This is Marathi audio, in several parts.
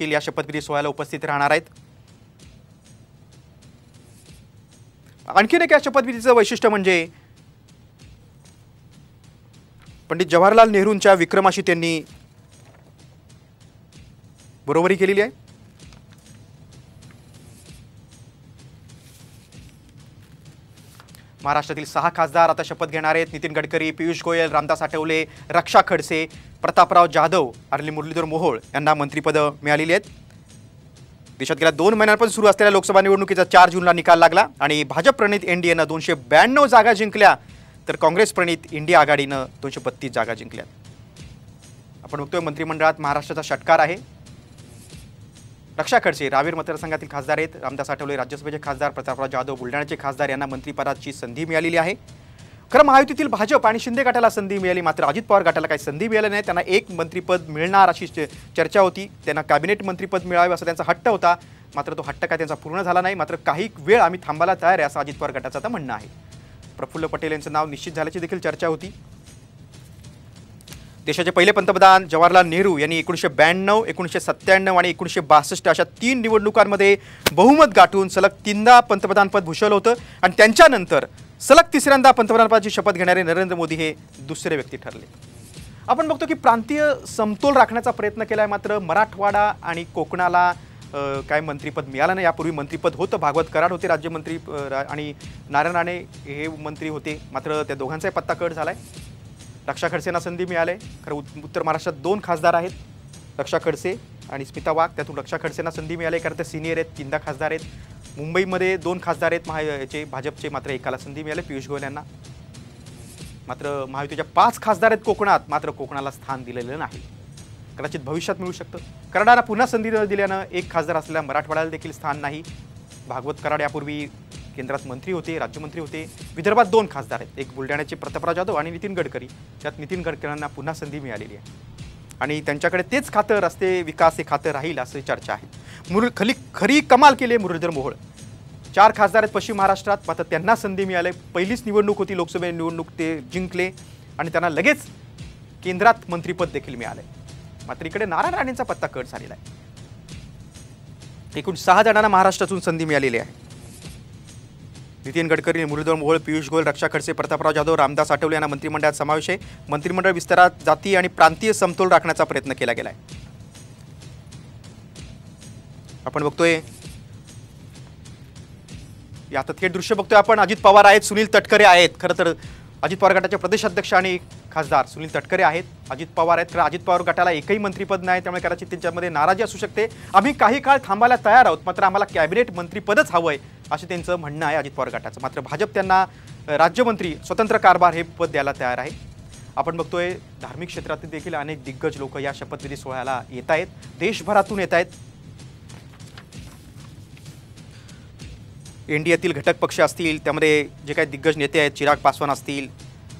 या शपथविधी सोहळ्याला उपस्थित राहणार आहेत। आणखीन एक या शपथविधीचं वैशिष्ट्य म्हणजे पंडित जवाहरलाल नेहरूंच्या विक्रमाशी त्यांनी बरोबरी केलेली आहे। महाराष्ट्रातील 6 खासदार आता शपथ घेणार आहेत। नितीन गडकरी, पीयूष गोयल, रामदास आठवले, रक्षा खडसे, प्रतापराव जाधव आणि मुरलीधर मोहोळ यांना मंत्रिपद मिळालेली आहेत। देशात गेल्या 2 महिन्यांपासून सुरू असलेल्या लोकसभा निवडणुकीचा 4 जूनला निकाल लागला आणि भाजप प्रणित एनडीएनं 292 जागा जिंकल्या तर काँग्रेस प्रणित इंडिया आघाडीनं 232 जागा जिंकल्या। आपण बघतोय मंत्रिमंडळात महाराष्ट्राचा षटकार आहे। रक्षा खडसे रावेर मतदारसंघातील खासदार आहेत। रामदास आठवले राज्यसभेचे खासदार, प्रतापराव जाधव बुलढाण्याचे खासदार यांना मंत्रिपदाची संधी मिळालेली आहे। खरं महायुतीतील भाजप आणि शिंदे गटाला संधी मिळाली, मात्र अजित पवार गटाला काही संधी मिळाली नाही। त्यांना एक मंत्रिपद मिळणार अशी चर्चा होती। त्यांना कॅबिनेट मंत्रिपद मिळावे असा त्यांचा हट्ट होता, मात्र तो हट्ट काय त्यांचा पूर्ण झाला नाही। मात्र काही वेळ आम्ही थांबायला तयार आहे असं अजित पवार गटाचं आता म्हणणं आहे। प्रफुल्ल पटेल यांचं नाव निश्चित झाल्याची देखील चर्चा होती। देशाचे पहिले पंतप्रधान जवाहरलाल नेहरू यांनी 1992, 1997 आणि 1962 अशा 3 निवडणुकांमध्ये बहुमत गाठून सलग 3दा पंतप्रधानपद भूषवलं होतं आणि त्यांच्यानंतर सलग 3ऱ्यांदा पंतप्रधानपदाची शपथ घेणारे नरेंद्र मोदी हे दुसरे व्यक्ती ठरले। आपण बघतो की प्रांतीय समतोल राखण्याचा प्रयत्न केलाय, मात्र मराठवाडा आणि कोकणाला काय मंत्रिपद मिळालं नाही। यापूर्वी मंत्रिपद होतं, भागवत कराड होते राज्यमंत्री आणि नारायण राणे हे मंत्री होते, मात्र त्या दोघांचाही पत्ता कट झालाय। रक्षा खडसेंना संधी मिळाली। खरं उत्तर महाराष्ट्रात 2 खासदार आहेत, रक्षा खडसे आणि स्मिता वाघ, त्यातून रक्षा खडसेंना संधी मिळाली कारण ते सिनियर आहेत, 3दा खासदार आहेत। मुंबईमध्ये 2 खासदार आहेत भाजपचे, मात्र एकाला संधी मिळाली पीयूष गोयल यांना। मात्र महायुतीच्या 5 खासदार आहेत कोकणात, मात्र कोकणाला स्थान दिलेलं नाही। कदाचित भविष्यात मिळू शकतं। कराडाला पुन्हा संधी दिल्यानं 1 खासदार असलेल्या मराठवाड्याला देखील स्थान नाही। भागवत कराड यापूर्वी केंद्रात मंत्री होते, राज्यमंत्री होते। विदर्भात 2 खासदार आहेत, एक बुलढाण्याचे प्रतापराव जाधव आणि नितीन गडकरी, त्यात नितीन गडकरींना पुन्हा संधी मिळालेली आहे आणि त्यांच्याकडे तेच खातं रस्ते विकास हे खातं राहील असे चर्चा आहे। खरी कमाल केली मुरलीधर मोहोळ। 4 खासदार आहेत पश्चिम महाराष्ट्रात, मात्र त्यांना संधी मिळाली। पहिलीच निवडणूक होती, लोकसभा निवडणूक ते जिंकले आणि त्यांना लगेच केंद्रात मंत्रिपद देखील मिळाले। मात्र इकडे नारायण राणेंचा पत्ता कट झालेला आहे। एकूण 6 जणांना महाराष्ट्रातून संधी मिळालेली आहे। नितीन गडकरी, मुरलीधर मोहोळ, पीयूष गोयल, रक्षा खडसे, प्रतापराव जाधव, रामदास आठवले यांना मंत्रिमंडळात समावेश आहे। मंत्रिमंडळ विस्तारात जाती आणि प्रांतीय समतोल राखण्याचा प्रयत्न केला गेलाय। आपण बघतोय आता थेट दृश्य बघतोय आपण। अजित पवार आहेत, सुनील तटकरे आहेत। खरं तर अजित पवार गटाचे प्रदेशाध्यक्ष आणि खासदार सुनील तटकरे आहेत, अजित पवार आहेत। खरं अजित पवार गटाला एकही मंत्रिपद नाही, त्यामुळे कदाचित त्यांच्यामध्ये नाराजी असू शकते। आम्ही काही काळ थांबायला तयार आहोत, मात्र आम्हाला कॅबिनेट मंत्रिपदच हवंय असं त्यांचं म्हणणं आहे अजित पवार गटाचं। मात्र भाजप त्यांना राज्यमंत्री, स्वतंत्र कारभार हे पद द्यायला तयार आहे। आपण बघतोय धार्मिक क्षेत्रातील देखील अनेक दिग्गज लोक या शपथविधी सोहळ्याला येत आहेत, देशभरातून येत आहेत। एनडीएतील घटक पक्ष असतील, त्यामध्ये जे काही दिग्गज नेते आहेत, चिराग पासवान असतील,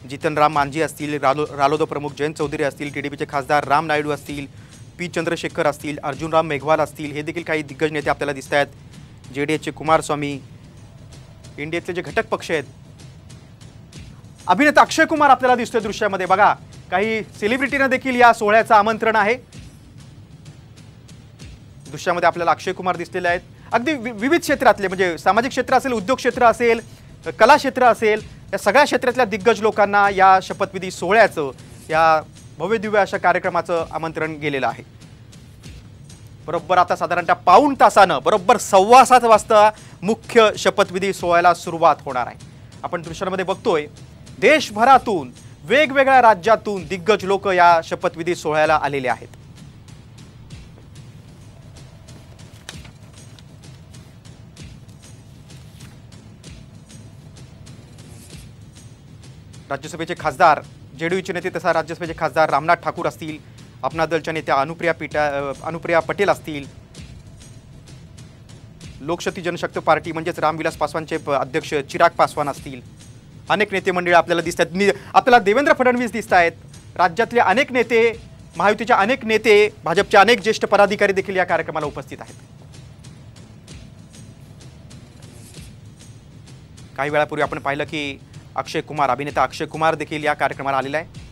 जितनराम मांझी असतील, रालोद प्रमुख जयंत चौधरी असतील, टीडीपीचे खासदार राम नायडू असतील, पी चंद्रशेखर असतील, अर्जुनराम मेघवाल असतील, हे देखील काही दिग्गज नेते आपल्याला दिसत आहेत। जेडीएसचे कुमारस्वामी, इंडियातले जे घटक पक्ष आहेत, अभिनेता अक्षय कुमार आपल्याला दिसतोय दृश्यामध्ये। बघा, काही सेलिब्रिटींना देखील या सोहळ्याचं आमंत्रण आहे। दृश्यामध्ये आपल्याला अक्षय कुमार दिसलेले आहेत। अगदी विविध क्षेत्रातले, म्हणजे सामाजिक क्षेत्र असेल, उद्योग क्षेत्र असेल, कला क्षेत्र असेल, या सगळ्या क्षेत्रातल्या दिग्गज लोकांना या शपथविधी सोहळ्याचं, या भव्य दिव्य अशा कार्यक्रमाचं आमंत्रण गेलेलं आहे। बरोबर आता साधारणतः पाऊण तासानं बरोबर 7:15 वाजता मुख्य शपथविधी सोहळ्याला सुरुवात होणार आहे। आपण दृश्यामध्ये बघतोय देशभरातून, वेगवेगळ्या राज्यातून दिग्गज लोक या शपथविधी सोहळ्याला आलेले आहेत। राज्यसभेचे खासदार, जेडीयूचे नेते तसा राज्यसभेचे खासदार रामनाथ ठाकूर असतील, अपना दलच्या नेत्या अनुप्रिया पटेल असतील, लोकशक्ती जनशक्ती पार्टी म्हणजेच रामविलास पासवानचे अध्यक्ष चिराग पासवान असतील, अनेक नेते मंडळी आपल्याला दिसतात। आपल्याला देवेंद्र फडणवीस दिसत आहेत। राज्यातले अनेक नेते, महायुतीचे अनेक नेते, भाजपचे अनेक ज्येष्ठ पदाधिकारी देखील या कार्यक्रमाला उपस्थित आहेत। काही वेळापूर्वी आपण पाहिलं की अभिनेता अक्षय कुमार देखील या कार्यक्रमाला आलेला आहे।